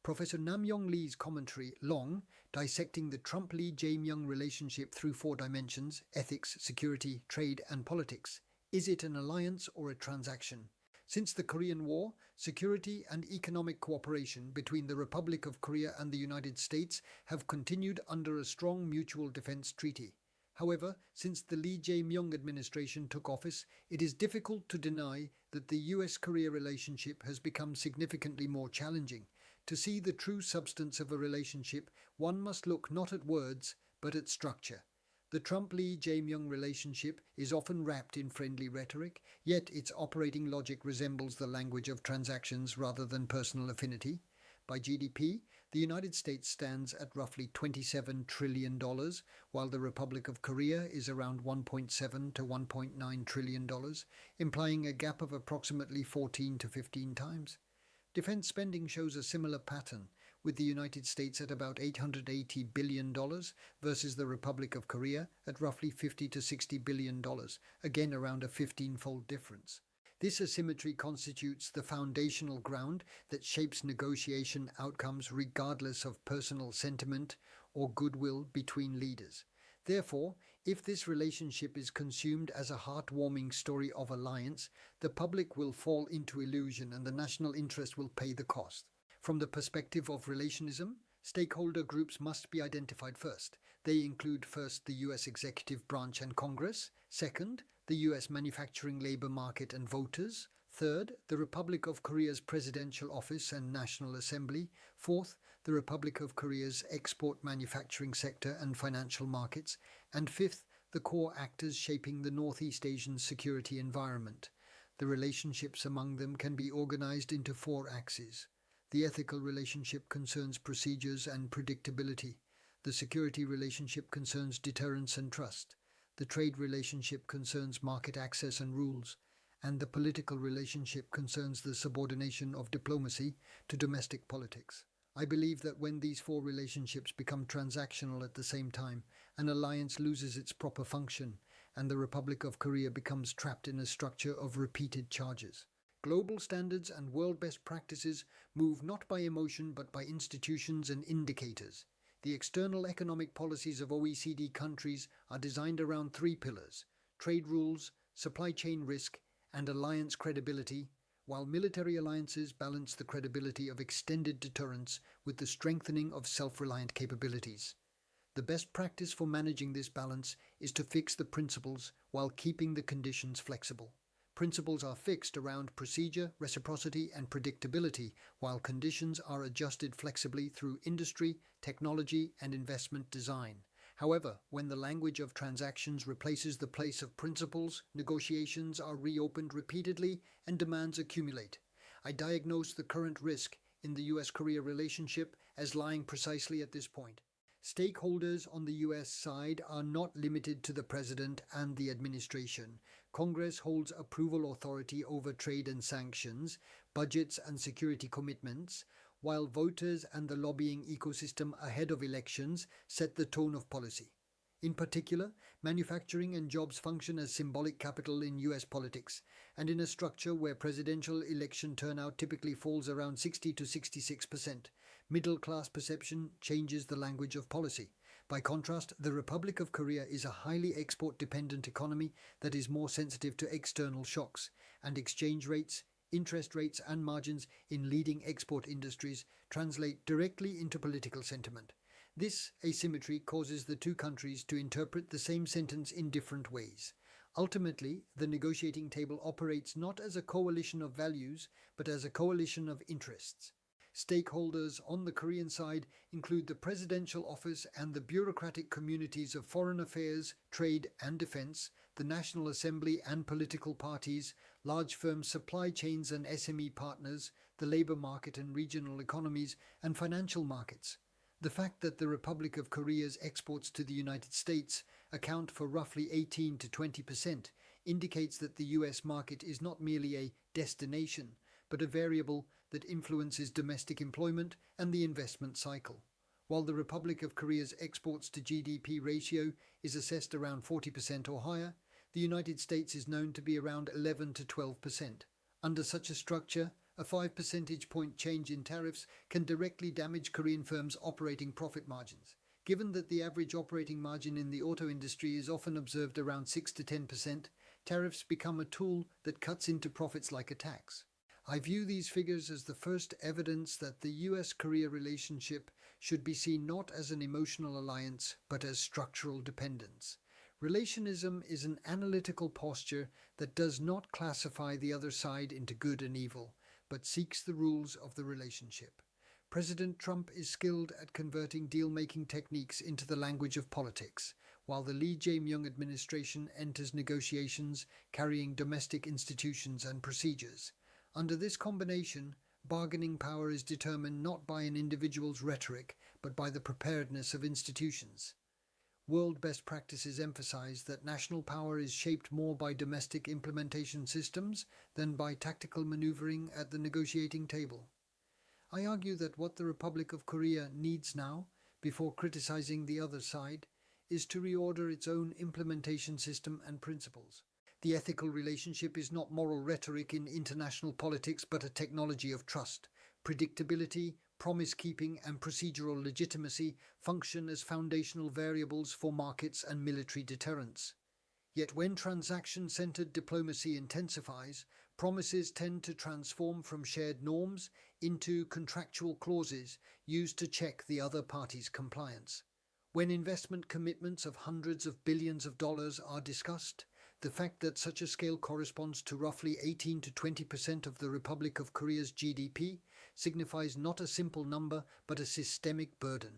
Professor Nam-Yong Lee's commentary, Long, Dissecting the Trump-Lee Jae-myung Relationship Through Four Dimensions, Ethics, Security, Trade and Politics. Is it an alliance or a transaction? Since the Korean War, security and economic cooperation between the Republic of Korea and the United States have continued under a strong mutual defense treaty. However, since the Lee Jae-myung administration took office, it is difficult to deny that the US-Korea relationship has become significantly more challenging. To see the true substance of a relationship, one must look not at words, but at structure. The Trump-Lee Jae-myung relationship is often wrapped in friendly rhetoric, yet its operating logic resembles the language of transactions rather than personal affinity. By GDP, the United States stands at roughly $27 trillion, while the Republic of Korea is around $1.7 to $1.9 trillion, implying a gap of approximately 14 to 15 times. Defense spending shows a similar pattern, with the United States at about $880 billion versus the Republic of Korea at roughly $50 to $60 billion, again around a 15-fold difference. This asymmetry constitutes the foundational ground that shapes negotiation outcomes regardless of personal sentiment or goodwill between leaders. Therefore, if this relationship is consumed as a heartwarming story of alliance, the public will fall into illusion and the national interest will pay the cost. From the perspective of relationism, stakeholder groups must be identified first. They include first the U.S. executive branch and Congress, second, the U.S. manufacturing labor market and voters, third, the Republic of Korea's Presidential Office and National Assembly, fourth, the Republic of Korea's export manufacturing sector and financial markets, and fifth, the core actors shaping the Northeast Asian security environment. The relationships among them can be organized into four axes. The ethical relationship concerns procedures and predictability. The security relationship concerns deterrence and trust. The trade relationship concerns market access and rules. And the political relationship concerns the subordination of diplomacy to domestic politics. I believe that when these four relationships become transactional at the same time, an alliance loses its proper function, and the Republic of Korea becomes trapped in a structure of repeated charges. Global standards and world best practices move not by emotion but by institutions and indicators. The external economic policies of OECD countries are designed around three pillars: trade rules, supply chain risk, and alliance credibility, while military alliances balance the credibility of extended deterrence with the strengthening of self-reliant capabilities. The best practice for managing this balance is to fix the principles while keeping the conditions flexible. Principles are fixed around procedure, reciprocity, and predictability, while conditions are adjusted flexibly through industry, technology, and investment design. However, when the language of transactions replaces the place of principles, negotiations are reopened repeatedly and demands accumulate. I diagnose the current risk in the US-Korea relationship as lying precisely at this point. Stakeholders on the US side are not limited to the President and the administration. Congress holds approval authority over trade and sanctions, budgets and security commitments, while voters and the lobbying ecosystem ahead of elections set the tone of policy. In particular, manufacturing and jobs function as symbolic capital in US politics, and in a structure where presidential election turnout typically falls around 60 to 66%, middle-class perception changes the language of policy. By contrast, the Republic of Korea is a highly export-dependent economy that is more sensitive to external shocks, and exchange rates, interest rates and margins in leading export industries translate directly into political sentiment. This asymmetry causes the two countries to interpret the same sentence in different ways. Ultimately, the negotiating table operates not as a coalition of values, but as a coalition of interests. Stakeholders on the Korean side include the presidential office and the bureaucratic communities of foreign affairs, trade and defense, the National Assembly and political parties, large firms, supply chains and SME partners, the labor market and regional economies, and financial markets. The fact that the Republic of Korea's exports to the United States account for roughly 18 to 20% indicates that the US market is not merely a destination, but a variable that influences domestic employment and the investment cycle. While the Republic of Korea's exports to GDP ratio is assessed around 40% or higher, the United States is known to be around 11 to 12%. Under such a structure, A 5 percentage point change in tariffs can directly damage Korean firms' operating profit margins. Given that the average operating margin in the auto industry is often observed around 6 to 10%, tariffs become a tool that cuts into profits like a tax. I view these figures as the first evidence that the US-Korea relationship should be seen not as an emotional alliance, but as structural dependence. Relationism is an analytical posture that does not classify the other side into good and evil, but seeks the rules of the relationship. President Trump is skilled at converting deal-making techniques into the language of politics, while the Lee Jae-myung administration enters negotiations carrying domestic institutions and procedures. Under this combination, bargaining power is determined not by an individual's rhetoric, but by the preparedness of institutions. World best practices emphasize that national power is shaped more by domestic implementation systems than by tactical maneuvering at the negotiating table. I argue that what the Republic of Korea needs now, before criticizing the other side, is to reorder its own implementation system and principles. The ethical relationship is not moral rhetoric in international politics, but a technology of trust. Predictability, promise-keeping, and procedural legitimacy function as foundational variables for markets and military deterrence. Yet when transaction-centered diplomacy intensifies, promises tend to transform from shared norms into contractual clauses used to check the other party's compliance. When investment commitments of hundreds of billions of dollars are discussed, the fact that such a scale corresponds to roughly 18 to 20% of the Republic of Korea's GDP signifies not a simple number but a systemic burden.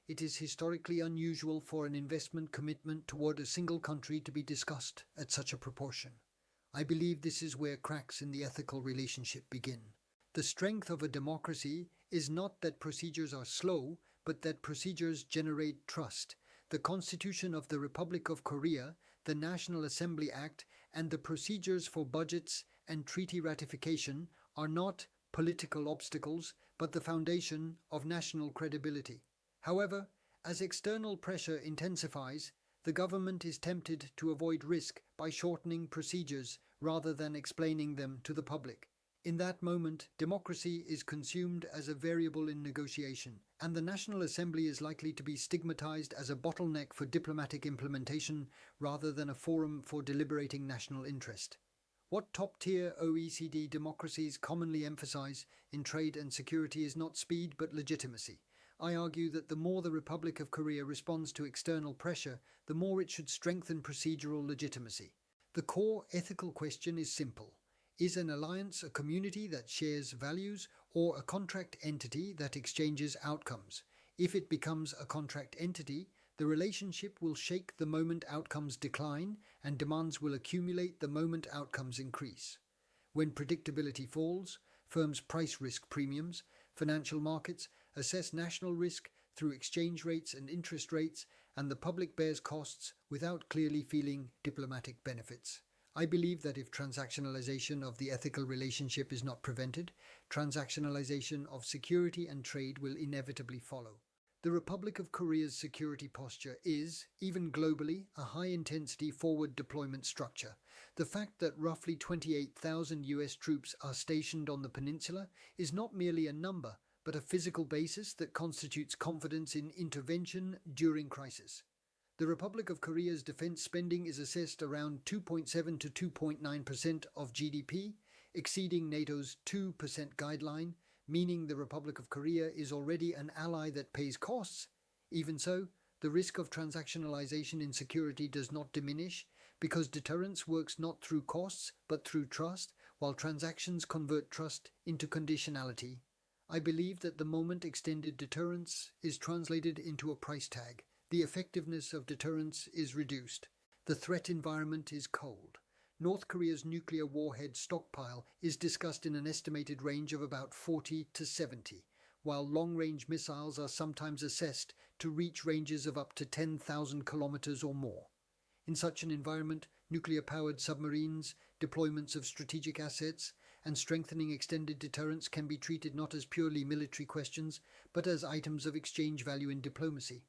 It is historically unusual for an investment commitment toward a single country to be discussed at such a proportion. I believe this is where cracks in the ethical relationship begin. The strength of a democracy is not that procedures are slow, but that procedures generate trust. The Constitution of the Republic of Korea, the National Assembly Act, and the procedures for budgets and treaty ratification are not political obstacles, but the foundation of national credibility. However, as external pressure intensifies, the government is tempted to avoid risk by shortening procedures rather than explaining them to the public. In that moment, democracy is consumed as a variable in negotiation, and the National Assembly is likely to be stigmatized as a bottleneck for diplomatic implementation rather than a forum for deliberating national interest. What top-tier OECD democracies commonly emphasize in trade and security is not speed but legitimacy. I argue that the more the Republic of Korea responds to external pressure, the more it should strengthen procedural legitimacy. The core ethical question is simple. Is an alliance a community that shares values or a contract entity that exchanges outcomes? If it becomes a contract entity, the relationship will shake the moment outcomes decline and demands will accumulate the moment outcomes increase. When predictability falls, firms price risk premiums, financial markets assess national risk through exchange rates and interest rates, and the public bears costs without clearly feeling diplomatic benefits. I believe that if transactionalization of the ethical relationship is not prevented, transactionalization of security and trade will inevitably follow. The Republic of Korea's security posture is, even globally, a high-intensity forward deployment structure. The fact that roughly 28,000 US troops are stationed on the peninsula is not merely a number, but a physical basis that constitutes confidence in intervention during crisis. The Republic of Korea's defense spending is assessed around 2.7 to 2.9% of GDP, exceeding NATO's 2% guideline, meaning the Republic of Korea is already an ally that pays costs. Even so, the risk of transactionalization in security does not diminish because deterrence works not through costs but through trust, while transactions convert trust into conditionality. I believe that the moment extended deterrence is translated into a price tag, the effectiveness of deterrence is reduced. The threat environment is cold. North Korea's nuclear warhead stockpile is discussed in an estimated range of about 40 to 70, while long-range missiles are sometimes assessed to reach ranges of up to 10,000 kilometers or more. In such an environment, nuclear-powered submarines, deployments of strategic assets, and strengthening extended deterrence can be treated not as purely military questions, but as items of exchange value in diplomacy.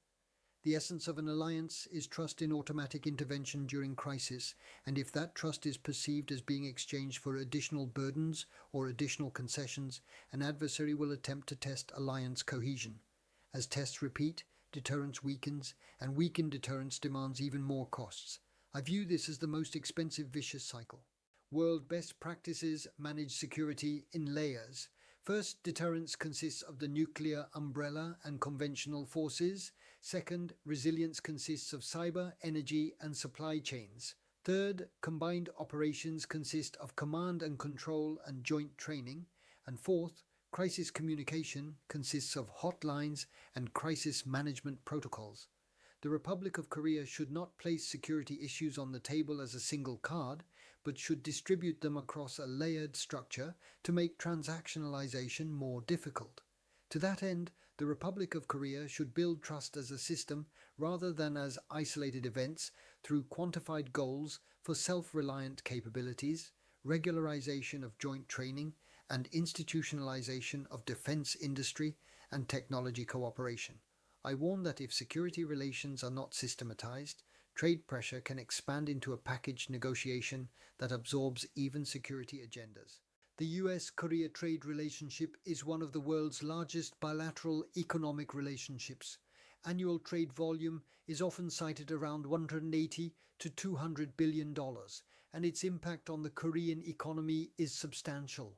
The essence of an alliance is trust in automatic intervention during crisis, and if that trust is perceived as being exchanged for additional burdens or additional concessions, an adversary will attempt to test alliance cohesion. As tests repeat, deterrence weakens, and weakened deterrence demands even more costs. I view this as the most expensive vicious cycle. World best practices manage security in layers. First, deterrence consists of the nuclear umbrella and conventional forces. Second, resilience consists of cyber, energy, and supply chains. Third, combined operations consist of command and control and joint training. And fourth, crisis communication consists of hotlines and crisis management protocols. The Republic of Korea should not place security issues on the table as a single card, but should distribute them across a layered structure to make transactionalization more difficult. To that end, the Republic of Korea should build trust as a system rather than as isolated events through quantified goals for self-reliant capabilities, regularization of joint training, and institutionalization of defense industry and technology cooperation. I warn that if security relations are not systematized, trade pressure can expand into a package negotiation that absorbs even security agendas. The US-Korea trade relationship is one of the world's largest bilateral economic relationships. Annual trade volume is often cited around $180 to $200 billion, and its impact on the Korean economy is substantial.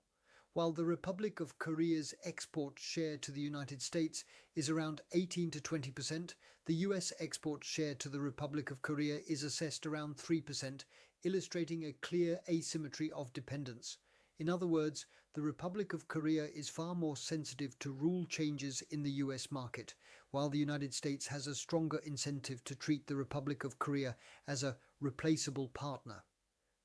While the Republic of Korea's export share to the United States is around 18 to 20%, the US export share to the Republic of Korea is assessed around 3%, illustrating a clear asymmetry of dependence. In other words, the Republic of Korea is far more sensitive to rule changes in the US market, while the United States has a stronger incentive to treat the Republic of Korea as a replaceable partner.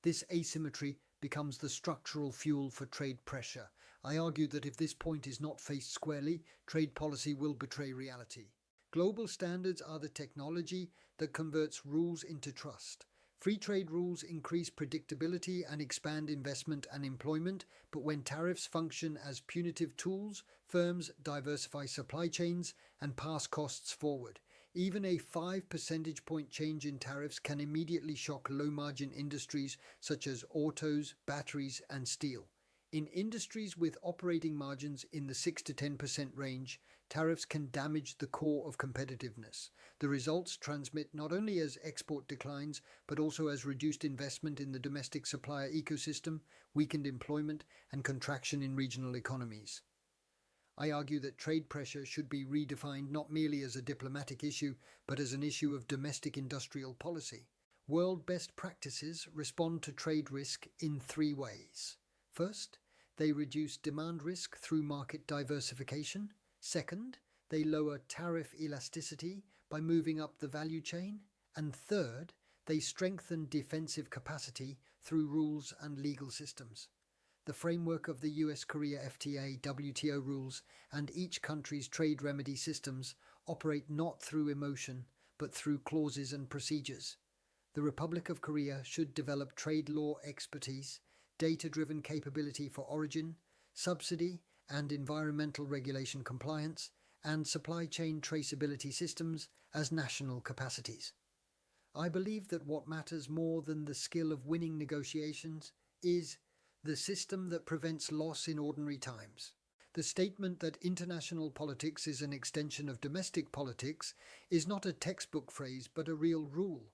This asymmetry becomes the structural fuel for trade pressure. I argue that if this point is not faced squarely, trade policy will betray reality. Global standards are the technology that converts rules into trust. Free trade rules increase predictability and expand investment and employment, but when tariffs function as punitive tools, firms diversify supply chains and pass costs forward. Even a 5 percentage point change in tariffs can immediately shock low-margin industries such as autos, batteries, and steel. In industries with operating margins in the 6 to 10% range, tariffs can damage the core of competitiveness. The results transmit not only as export declines, but also as reduced investment in the domestic supplier ecosystem, weakened employment, and contraction in regional economies. I argue that trade pressure should be redefined not merely as a diplomatic issue, but as an issue of domestic industrial policy. World best practices respond to trade risk in 3 ways. First, they reduce demand risk through market diversification. Second, they lower tariff elasticity by moving up the value chain. And third, they strengthen defensive capacity through rules and legal systems. The framework of the US-Korea FTA, WTO rules, and each country's trade remedy systems operate not through emotion, but through clauses and procedures. The Republic of Korea should develop trade law expertise, data-driven capability for origin, subsidy and environmental regulation compliance, and supply chain traceability systems as national capacities. I believe that what matters more than the skill of winning negotiations is the system that prevents loss in ordinary times. The statement that international politics is an extension of domestic politics is not a textbook phrase but a real rule.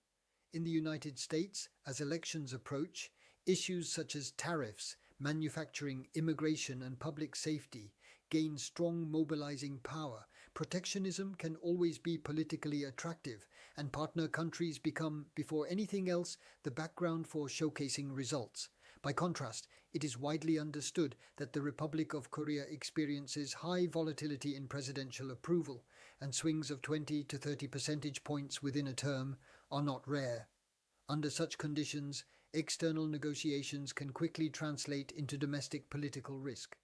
In the United States, as elections approach, issues such as tariffs, manufacturing, immigration, and public safety gain strong mobilizing power. Protectionism can always be politically attractive, and partner countries become, before anything else, the background for showcasing results. By contrast, it is widely understood that the Republic of Korea experiences high volatility in presidential approval, and swings of 20 to 30 percentage points within a term are not rare. Under such conditions, external negotiations can quickly translate into domestic political risk.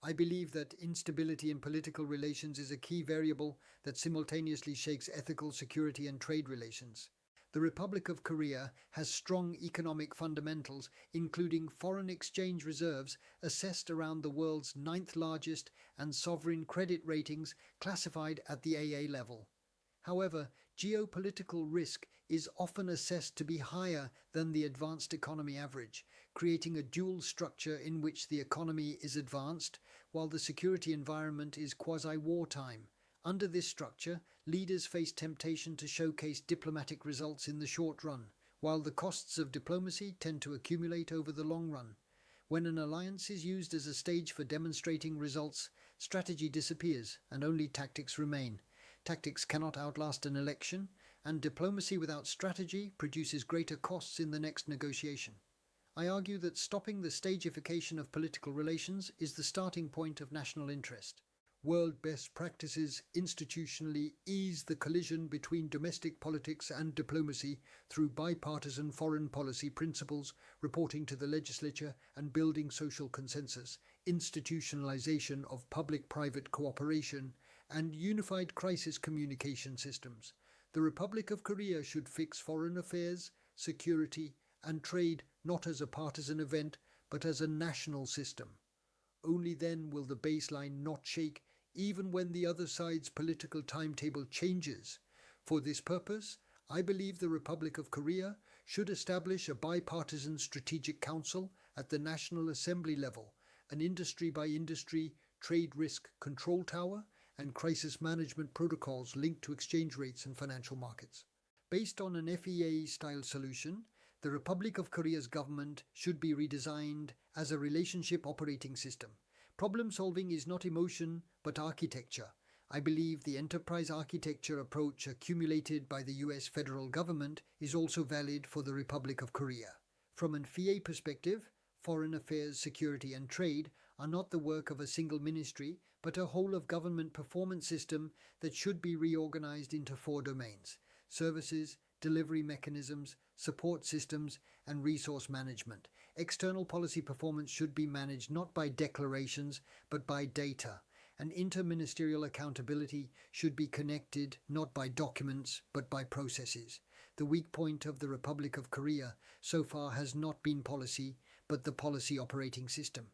I believe that instability in political relations is a key variable that simultaneously shakes ethical, security, and trade relations. The Republic of Korea has strong economic fundamentals, including foreign exchange reserves assessed around the world's 9th largest and sovereign credit ratings classified at the AA level. However, geopolitical risk is often assessed to be higher than the advanced economy average, creating a dual structure in which the economy is advanced while the security environment is quasi-wartime. Under this structure, leaders face temptation to showcase diplomatic results in the short run, while the costs of diplomacy tend to accumulate over the long run. When an alliance is used as a stage for demonstrating results, strategy disappears and only tactics remain. Tactics cannot outlast an election, and diplomacy without strategy produces greater costs in the next negotiation. I argue that stopping the stageification of political relations is the starting point of national interest. World best practices institutionally ease the collision between domestic politics and diplomacy through bipartisan foreign policy principles, reporting to the legislature and building social consensus, institutionalization of public-private cooperation, and unified crisis communication systems. The Republic of Korea should fix foreign affairs, security, and trade not as a partisan event, but as a national system. Only then will the baseline not shake, even when the other side's political timetable changes. For this purpose, I believe the Republic of Korea should establish a bipartisan strategic council at the National Assembly level, an industry-by-industry trade risk control tower, and crisis management protocols linked to exchange rates and financial markets. Based on an FEA-style solution, the Republic of Korea's government should be redesigned as a relationship operating system. Problem solving is not emotion, but architecture. I believe the enterprise architecture approach accumulated by the US federal government is also valid for the Republic of Korea. From an FEA perspective, foreign affairs, security, and trade are not the work of a single ministry, but a whole-of-government performance system that should be reorganized into 4 domains: services, delivery mechanisms, support systems, and resource management. External policy performance should be managed not by declarations, but by data. And interministerial accountability should be connected not by documents, but by processes. The weak point of the Republic of Korea so far has not been policy, but the policy operating system.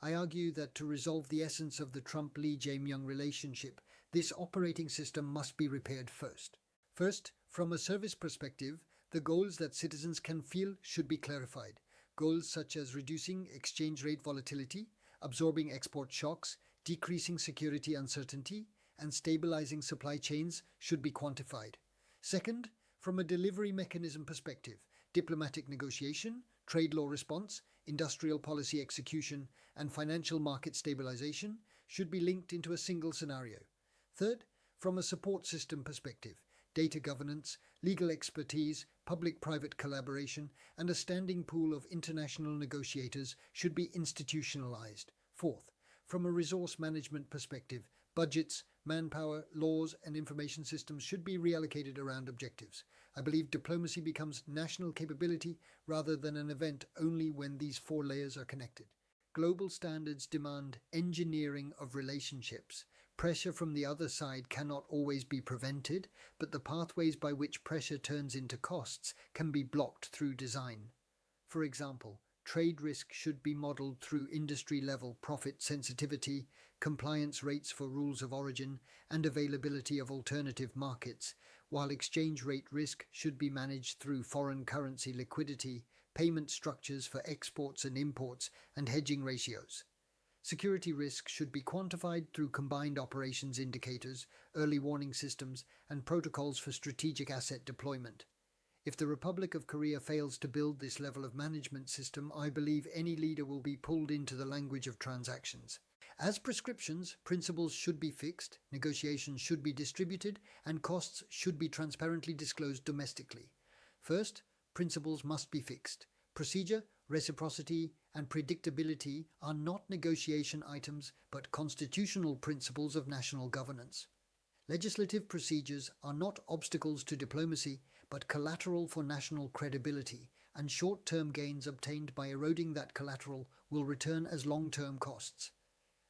I argue that to resolve the essence of the Trump-Lee Jae-myung relationship, this operating system must be repaired first. First, from a service perspective, the goals that citizens can feel should be clarified. Goals such as reducing exchange rate volatility, absorbing export shocks, decreasing security uncertainty, and stabilizing supply chains should be quantified. Second, from a delivery mechanism perspective, diplomatic negotiation, trade law response, industrial policy execution, and financial market stabilization should be linked into a single scenario. Third, from a support system perspective, data governance, legal expertise, public-private collaboration, and a standing pool of international negotiators should be institutionalized. Fourth, from a resource management perspective, budgets, manpower, laws, and information systems should be reallocated around objectives. I believe diplomacy becomes national capability rather than an event only when these 4 layers are connected. Global standards demand engineering of relationships. Pressure from the other side cannot always be prevented, but the pathways by which pressure turns into costs can be blocked through design. For example, trade risk should be modeled through industry-level profit sensitivity, compliance rates for rules of origin, and availability of alternative markets, while exchange rate risk should be managed through foreign currency liquidity, payment structures for exports and imports, and hedging ratios. Security risk should be quantified through combined operations indicators, early warning systems, and protocols for strategic asset deployment. If the Republic of Korea fails to build this level of management system, I believe any leader will be pulled into the language of transactions. As prescriptions, principles should be fixed, negotiations should be distributed, and costs should be transparently disclosed domestically. First, principles must be fixed. Procedure, reciprocity, and predictability are not negotiation items, but constitutional principles of national governance. Legislative procedures are not obstacles to diplomacy, but collateral for national credibility, and short-term gains obtained by eroding that collateral will return as long-term costs.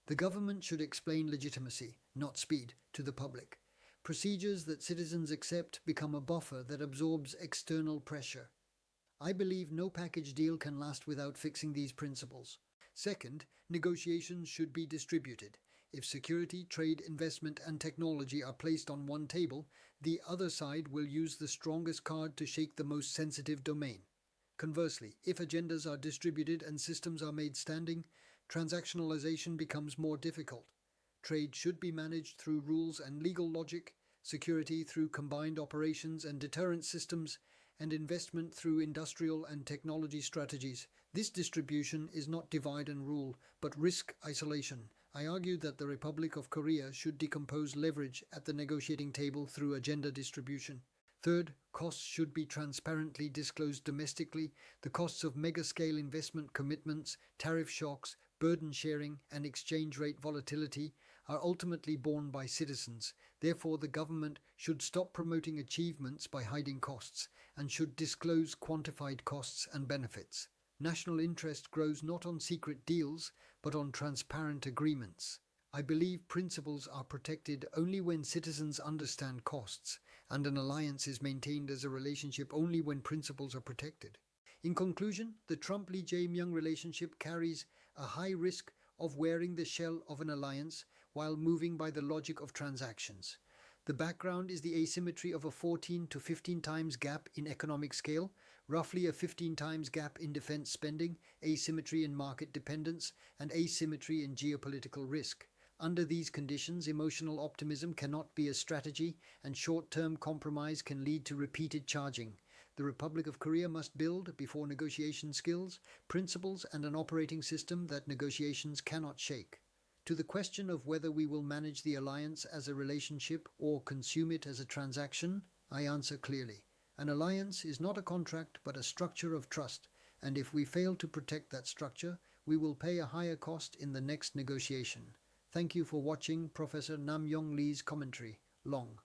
The government should explain legitimacy, not speed, to the public. Procedures that citizens accept become a buffer that absorbs external pressure. I believe no package deal can last without fixing these principles. Second, negotiations should be distributed. If security, trade, investment, and technology are placed on one table, the other side will use the strongest card to shake the most sensitive domain. Conversely, if agendas are distributed and systems are made standing, transactionalization becomes more difficult. Trade should be managed through rules and legal logic, security through combined operations and deterrence systems, and investment through industrial and technology strategies. This distribution is not divide and rule, but risk isolation. I argue that the Republic of Korea should decompose leverage at the negotiating table through agenda distribution. Third, costs should be transparently disclosed domestically. The costs of mega-scale investment commitments, tariff shocks, burden sharing, and exchange rate volatility are ultimately borne by citizens. Therefore, the government should stop promoting achievements by hiding costs and should disclose quantified costs and benefits. National interest grows not on secret deals, but on transparent agreements. I believe principles are protected only when citizens understand costs, and an alliance is maintained as a relationship only when principles are protected. In conclusion, the Trump-Lee Jae-myung relationship carries a high risk of wearing the shell of an alliance while moving by the logic of transactions. The background is the asymmetry of a 14 to 15 times gap in economic scale, roughly a 15 times gap in defense spending, asymmetry in market dependence, and asymmetry in geopolitical risk. Under these conditions, emotional optimism cannot be a strategy, and short-term compromise can lead to repeated charging. The Republic of Korea must build, before negotiation skills, principles and an operating system that negotiations cannot shake. To the question of whether we will manage the alliance as a relationship or consume it as a transaction, I answer clearly. An alliance is not a contract but a structure of trust, and if we fail to protect that structure, we will pay a higher cost in the next negotiation. Thank you for watching Professor Nam-Yong Lee's commentary. Long.